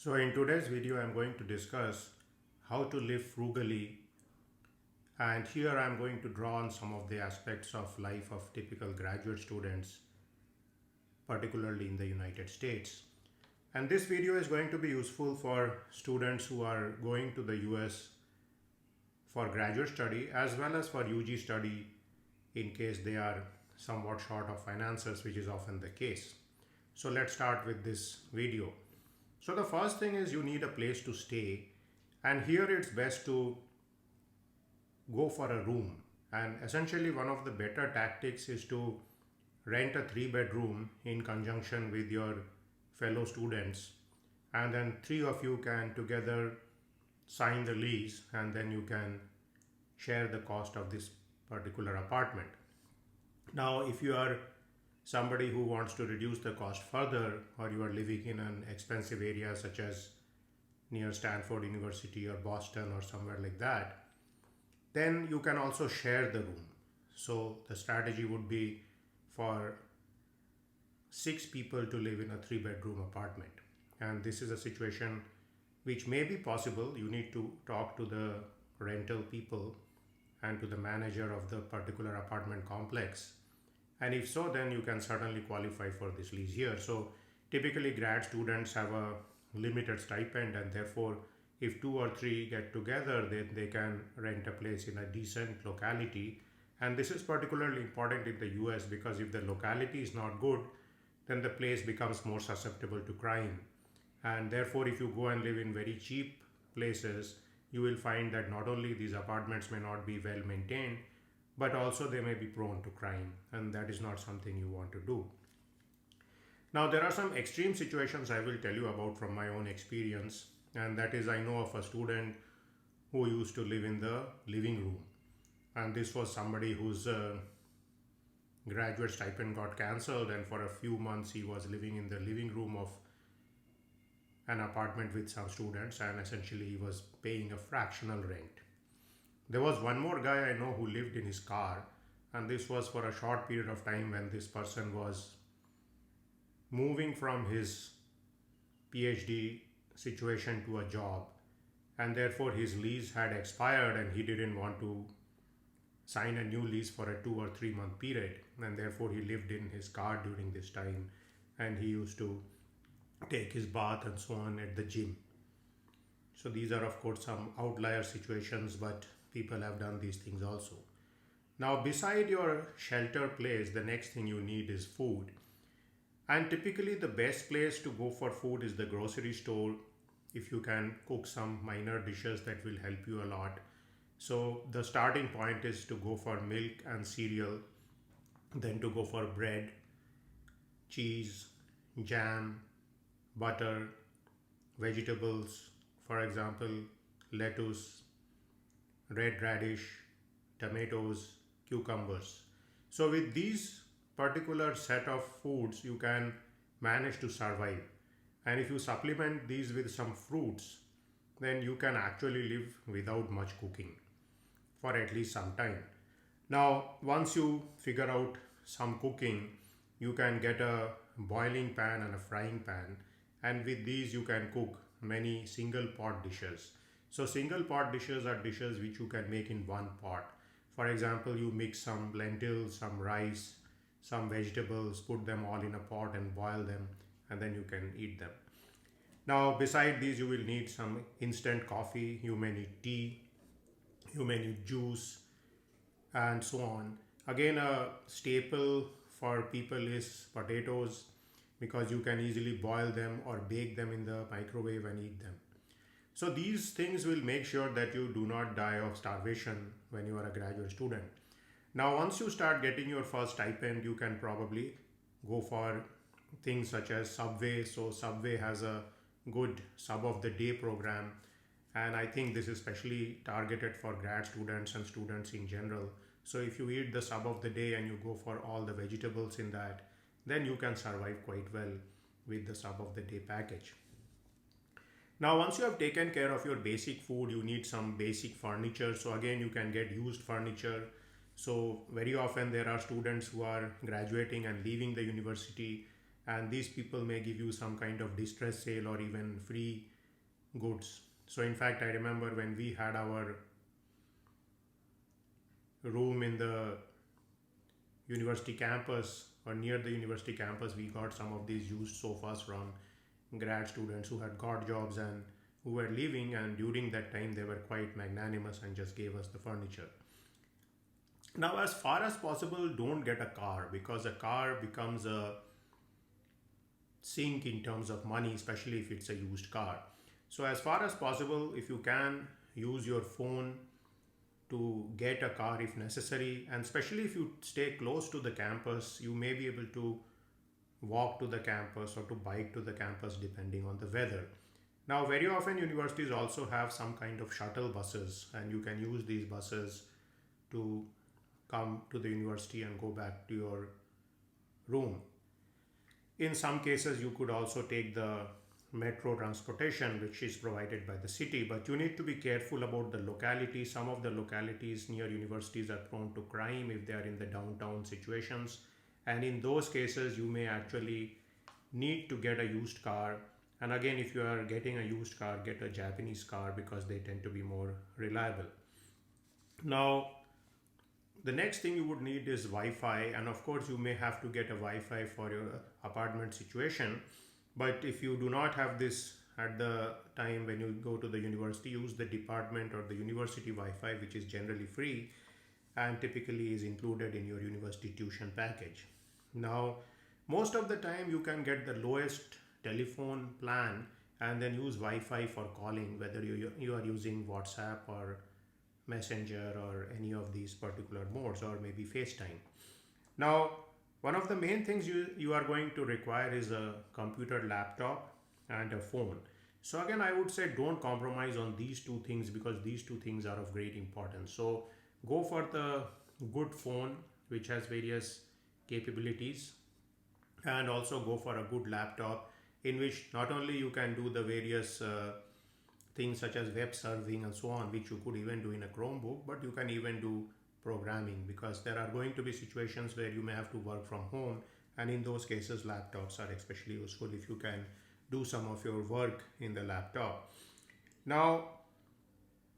So in today's video, I'm going to discuss how to live frugally, and here I'm going to draw on some of the aspects of life of typical graduate students, particularly in the United States. And this video is going to be useful for students who are going to the US for graduate study as well as for UG study in case they are somewhat short of finances, which is often the case. So let's start with this video. So the first thing is you need a place to stay, and here it's best to go for a room. And essentially one of the better tactics is to rent a 3-bedroom in conjunction with your fellow students, and then three of you can together sign the lease, and then you can share the cost of this particular apartment. Now if you are somebody who wants to reduce the cost further, or you are living in an expensive area such as near Stanford University or Boston or somewhere like that, then you can also share the room. So the strategy would be for 6 people to live in a 3-bedroom apartment. And this is a situation which may be possible. You need to talk to the rental people and to the manager of the particular apartment complex. And if so, then you can certainly qualify for this lease here. So typically grad students have a limited stipend, and therefore if 2 or 3 get together, then they can rent a place in a decent locality. And this is particularly important in the US because if the locality is not good, then the place becomes more susceptible to crime. And therefore if you go and live in very cheap places, you will find that not only these apartments may not be well maintained, but also they may be prone to crime, and that is not something you want to do. Now there are some extreme situations I will tell you about from my own experience, and that is I know of a student who used to live in the living room, and this was somebody whose graduate stipend got cancelled, and for a few months he was living in the living room of an apartment with some students, and essentially he was paying a fractional rent. There was one more guy I know who lived in his car, and this was for a short period of time when this person was moving from his PhD situation to a job, and therefore his lease had expired and he didn't want to sign a new lease for a 2 or 3 month period, and therefore he lived in his car during this time, and he used to take his bath and so on at the gym. So these are of course some outlier situations, but people have done these things also. Now beside your shelter place, the next thing you need is food. And typically the best place to go for food is the grocery store if you can cook some minor dishes that will help you a lot. So the starting point is to go for milk and cereal, then to go for bread, cheese, jam, butter, vegetables, for example, lettuce, red radish, tomatoes, cucumbers. So with these particular set of foods, you can manage to survive. And if you supplement these with some fruits, then you can actually live without much cooking for at least some time. Now, once you figure out some cooking, you can get a boiling pan and a frying pan, and with these you can cook many single pot dishes. So single pot dishes are dishes which you can make in one pot. For example, you mix some lentils, some rice, some vegetables, put them all in a pot and boil them, and then you can eat them. Now beside these you will need some instant coffee, you may need tea, you may need juice, and so on. Again, a staple for people is potatoes, because you can easily boil them or bake them in the microwave and eat them. So these things will make sure that you do not die of starvation when you are a graduate student. Now once you start getting your first stipend, you can probably go for things such as Subway. So Subway has a good sub of the day program, and I think this is especially targeted for grad students and students in general. So if you eat the sub of the day and you go for all the vegetables in that, then you can survive quite well with the sub of the day package. Now once you have taken care of your basic food, you need some basic furniture. So again, you can get used furniture. So very often there are students who are graduating and leaving the university, and these people may give you some kind of distress sale or even free goods. So in fact, I remember when we had our room in the university campus or near the university campus, we got some of these used sofas from grad students who had got jobs and who were leaving, and during that time they were quite magnanimous and just gave us the furniture. Now, as far as possible, don't get a car, because a car becomes a sink in terms of money, especially if it's a used car. So as far as possible, if you can, use your phone to get a car if necessary, and especially if you stay close to the campus, you may be able to walk to the campus or to bike to the campus depending on the weather. Now, very often universities also have some kind of shuttle buses, and you can use these buses to come to the university and go back to your room. In some cases, you could also take the metro transportation, which is provided by the city, but you need to be careful about the locality. Some of the localities near universities are prone to crime if they are in the downtown situations, and in those cases, you may actually need to get a used car. And again, if you are getting a used car, get a Japanese car, because they tend to be more reliable. Now, the next thing you would need is Wi-Fi, and of course you may have to get a Wi-Fi for your apartment situation. But if you do not have this at the time when you go to the university, use the department or the university Wi-Fi, which is generally free and typically is included in your university tuition package. Now, most of the time you can get the lowest telephone plan and then use Wi-Fi for calling, whether you are using WhatsApp or Messenger or any of these particular modes, or maybe FaceTime. Now, one of the main things you are going to require is a computer, laptop, and a phone. So again, I would say don't compromise on these two things, because these two things are of great importance. So go for the good phone which has various capabilities, and also go for a good laptop in which not only you can do the various things such as web serving and so on, which you could even do in a Chromebook, but you can even do programming, because there are going to be situations where you may have to work from home, and in those cases laptops are especially useful if you can do some of your work in the laptop. Now,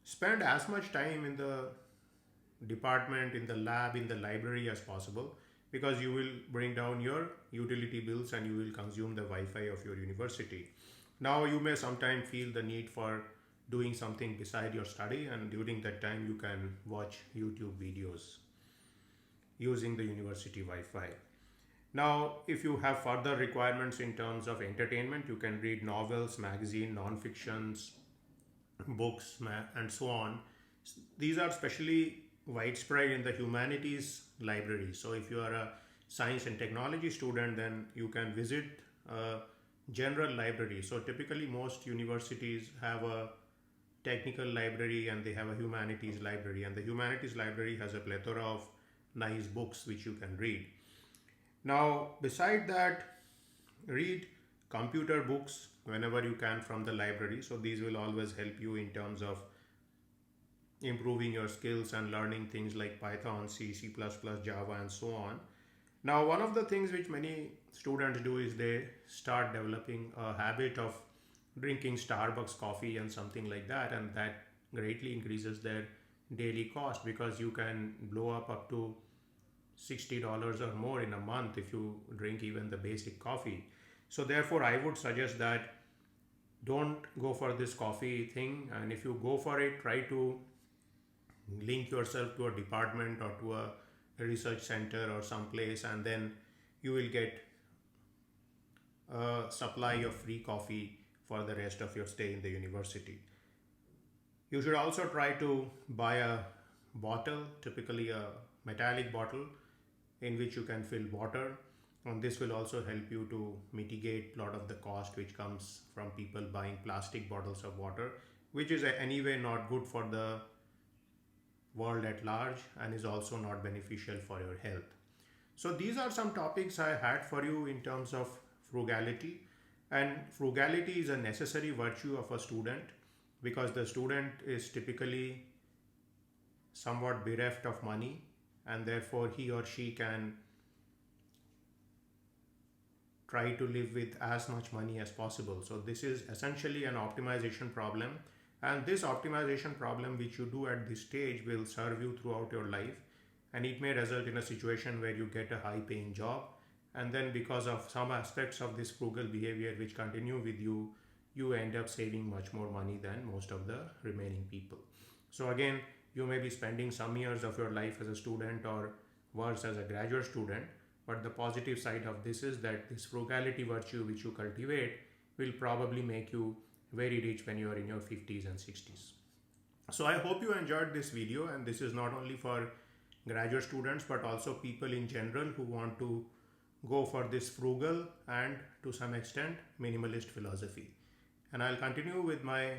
spend as much time in the department, in the lab, in the library as possible, because you will bring down your utility bills and you will consume the Wi-Fi of your university. Now, you may sometimes feel the need for doing something beside your study, and during that time you can watch YouTube videos using the university Wi-Fi. Now, if you have further requirements in terms of entertainment, you can read novels, magazine, non-fictions, books, and so on. These are especially widespread in the humanities library. So if you are a science and technology student, then you can visit a general library. So typically most universities have a technical library and they have a humanities library, and the humanities library has a plethora of nice books which you can read. Now, beside that, read computer books whenever you can from the library. So these will always help you in terms of improving your skills and learning things like Python, C, C++, Java, and so on. Now, one of the things which many students do is they start developing a habit of drinking Starbucks coffee and something like that, and that greatly increases their daily cost, because you can blow up to $60 or more in a month if you drink even the basic coffee. So therefore, I would suggest that don't go for this coffee thing, and if you go for it, try to link yourself to a department or to a research center or some place, and then you will get a supply of free coffee for the rest of your stay in the university. You should also try to buy a bottle, typically a metallic bottle, in which you can fill water, and this will also help you to mitigate a lot of the cost which comes from people buying plastic bottles of water, which is anyway not good for the world at large and is also not beneficial for your health. So these are some topics I had for you in terms of frugality. And frugality is a necessary virtue of a student, because the student is typically somewhat bereft of money, and therefore he or she can try to live with as much money as possible. So this is essentially an optimization problem, and this optimization problem which you do at this stage will serve you throughout your life, and it may result in a situation where you get a high paying job, and then because of some aspects of this frugal behavior which continue with you, you end up saving much more money than most of the remaining people. So again, you may be spending some years of your life as a student, or worse, as a graduate student, but the positive side of this is that this frugality virtue which you cultivate will probably make you very rich when you are in your 50s and 60s. So I hope you enjoyed this video, and this is not only for graduate students but also people in general who want to go for this frugal and to some extent minimalist philosophy. And I'll continue with my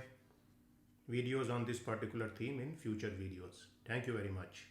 videos on this particular theme in future videos. Thank you very much.